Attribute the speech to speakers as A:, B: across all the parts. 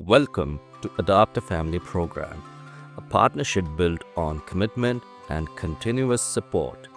A: Welcome to Adopt a Family program, a partnership built on commitment and continuous support.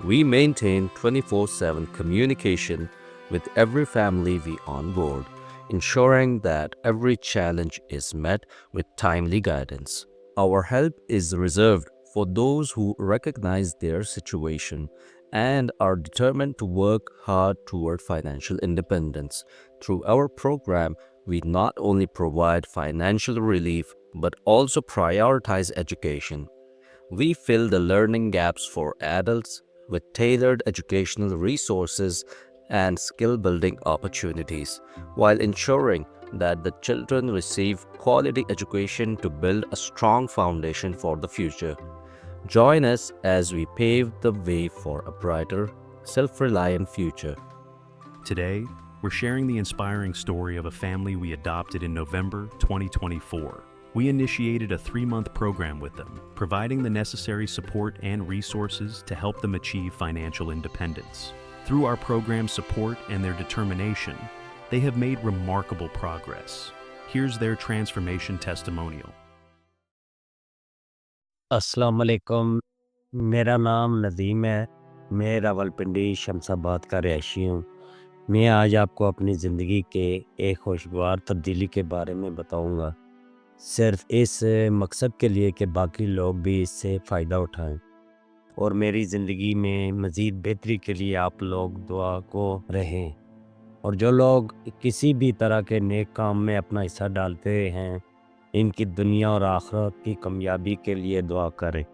A: We maintain 24/7 communication with every family we onboard, ensuring that every challenge is met with timely guidance. Our help is reserved for those who recognize their situation and are determined to work hard toward financial independence. Through our program, we not only provide financial relief but also prioritize education. We fill the learning gaps for adults with tailored educational resources and skill building opportunities, while ensuring that the children receive quality education to build a strong foundation for the future. Join us as we pave the way for a brighter, self reliant future.
B: Today, we're sharing the inspiring story of a family we adopted in November 2024. We initiated a 3-month program with them, providing the necessary support and resources to help them achieve financial independence. Through our program's support and their determination, they have made remarkable progress. Here's their transformation testimonial.
C: अस्सलाम वालेकुम। मेरा नाम नदीम है। मैं रावलपिंडी शमसाबाद का रहायशी हूँ। मैं आज आपको अपनी ज़िंदगी के एक खुशगवार तब्दीली के बारे में बताऊँगा, सिर्फ इस मकसद के लिए कि बाकी लोग भी इससे फ़ायदा उठाएं और मेरी ज़िंदगी में मज़ीद बेहतरी के लिए आप लोग दुआ को रहें। और जो लोग किसी भी तरह के नेक काम में अपना हिस्सा डालते हैं, इनकी दुनिया और आखिरत की कामयाबी के लिए दुआ करें।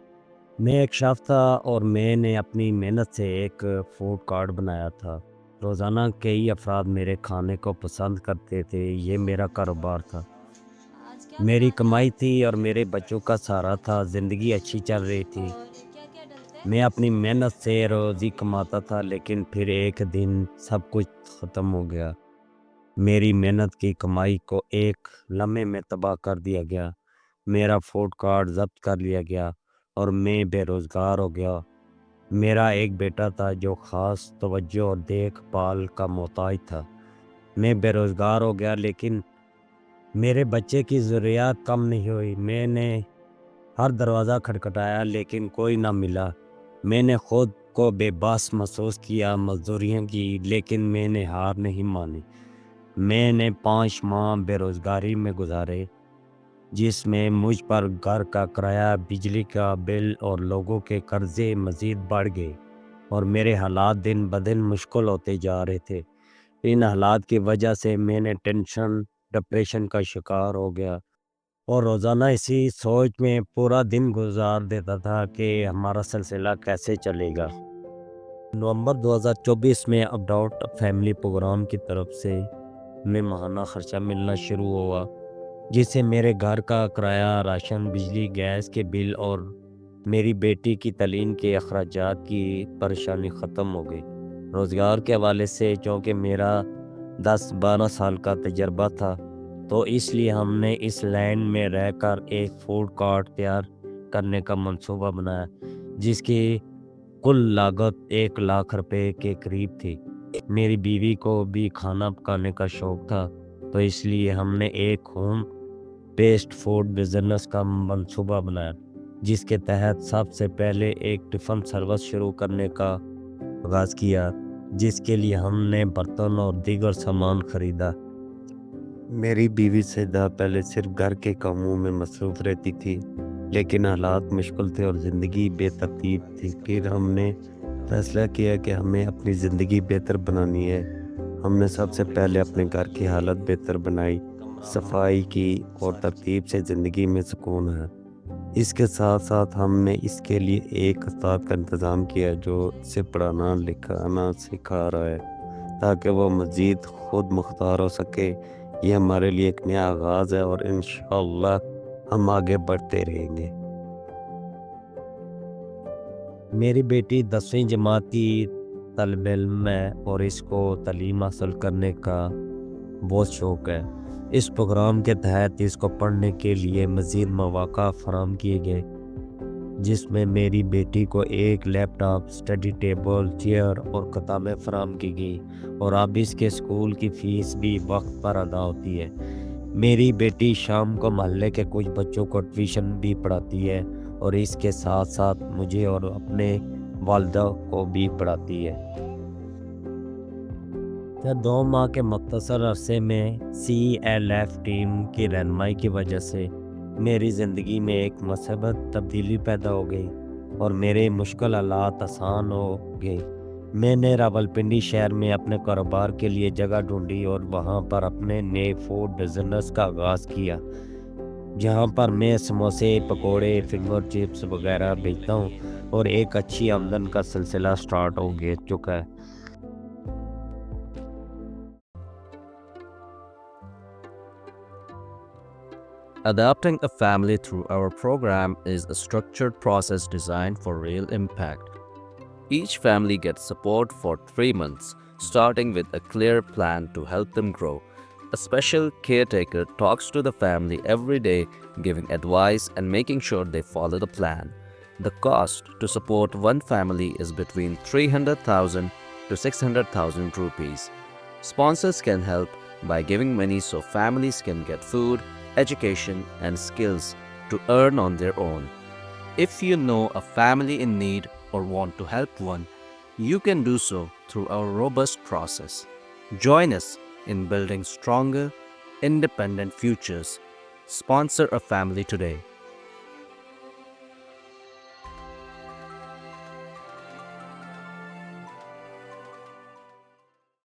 C: मैं एक शेफ़ था और मैंने अपनी मेहनत से एक फूड कार्ट बनाया था। रोज़ाना कई अफराद मेरे खाने को पसंद करते थे। ये मेरा कारोबार था, मेरी कमाई थी और मेरे बच्चों का सहारा था। ज़िंदगी अच्छी चल रही थी। मैं अपनी मेहनत से रोज़ी कमाता था, लेकिन फिर एक दिन सब कुछ ख़त्म हो गया। मेरी मेहनत की कमाई को एक लम्हे में तबाह कर दिया गया। मेरा फूड कार्ट ज़ब्त कर लिया गया और मैं बेरोज़गार हो गया। मेरा एक बेटा था जो ख़ास तवज्जो और देखभाल का मोहताज था। मैं बेरोज़गार हो गया, लेकिन मेरे बच्चे की ज़रूरियात कम नहीं हुई। मैंने हर दरवाज़ा खटखटाया, लेकिन कोई ना मिला। मैंने ख़ुद को बेबस महसूस किया, मज़दूरियाँ की, लेकिन मैंने हार नहीं मानी। मैंने 5 माह बेरोज़गारी में गुजारे, जिसमें मुझ पर घर का किराया, बिजली का बिल और लोगों के कर्ज़े मज़ीद बढ़ गए और मेरे हालात दिन ब दिन मुश्किल होते जा रहे थे। इन हालात की वजह से मैंने टेंशन, डिप्रेशन का शिकार हो गया और रोज़ाना इसी सोच में पूरा दिन गुजार देता था कि हमारा सिलसिला कैसे चलेगा। नवंबर 2024 में अडॉप्ट फैमिली प्रोग्राम की तरफ से में माहाना ख़र्चा मिलना शुरू हुआ, जिससे मेरे घर का किराया, राशन, बिजली, गैस के बिल और मेरी बेटी की तालीम के अखराजात की परेशानी ख़त्म हो गई। रोज़गार के हवाले से, चूँकि मेरा 10-12 साल का तजर्बा था, तो इसलिए हमने इस लाइन में रहकर एक फूड कार्ट तैयार करने का मंसूबा बनाया, जिसकी कुल लागत 1 लाख रुपए के करीब थी। मेरी बीवी को भी खाना पकाने का शौक़ था, तो इसलिए हमने एक होम बेस्ड फूड बिज़नेस का मंसूबा बनाया, जिसके तहत सबसे पहले एक टिफ़िन सर्विस शुरू करने का आगाज़ किया, जिसके लिए हमने बर्तन और दीगर सामान ख़रीदा। मेरी बीवी सईदा पहले सिर्फ घर के कामों में मसरूफ़ रहती थी, लेकिन हालात मुश्किल थे और ज़िंदगी बेतरतीब थी। फिर हमने फैसला किया कि हमें अपनी ज़िंदगी बेहतर बनानी है। हमने सबसे पहले अपने घर की हालत बेहतर बनाई, सफाई की और तरतीब से ज़िंदगी में सुकून है। इसके साथ साथ हमने इसके लिए एक उस्ताद का इंतज़ाम किया जो इसे पढ़ाना लिखाना सिखा रहा है, ताकि वो मज़ीद खुद मुख्तार हो सके। ये हमारे लिए एक नया आगाज़ है और इंशाअल्लाह हम आगे बढ़ते रहेंगे। मेरी बेटी 10वीं जमात की तलब इल्म है और इसको तालीम हासिल करने का बहुत शौक़ है। इस प्रोग्राम के तहत इसको पढ़ने के लिए मज़ीद मौक़ा फ़राहम किए गए, जिसमें मेरी बेटी को एक लैपटॉप, स्टडी टेबल, चेयर और किताबें फ़राहम की गई और अब इसके स्कूल की फ़ीस भी वक्त पर अदा होती है। میری بیٹی شام کو محلے کے کچھ بچوں کو ٹیوشن بھی پڑھاتی ہے اور اس کے ساتھ ساتھ مجھے اور اپنے والدہ کو بھی پڑھاتی ہے۔ 2 ماہ کے مختصر عرصے میں CLF ٹیم کی رہنمائی کی وجہ سے میری زندگی میں ایک مثبت تبدیلی پیدا ہو گئی اور میرے مشکل حالات آسان ہو گئے۔ میں نے راولپنڈی شہر میں اپنے کاروبار کے لیے جگہ ڈھونڈی اور وہاں پر اپنے نئے فوڈ بزنس کا آغاز کیا، جہاں پر میں سموسے، پکوڑے، فنگر چپس وغیرہ بیچتا ہوں اور ایک اچھی آمدن کا سلسلہ سٹارٹ ہو چکا ہے۔
A: Adopting a family through our program is a structured process designed for real impact. Each family gets support for 3 months, starting with a clear plan to help them grow. A special caretaker talks to the family every day, giving advice and making sure they follow the plan. The cost to support one family is between 300,000 to 600,000 rupees. Sponsors can help by giving money so families can get food, education, and skills to earn on their own. If you know a family in need or want to help one, you can do so through our robust process. Join us in building stronger, independent futures. Sponsor a family today.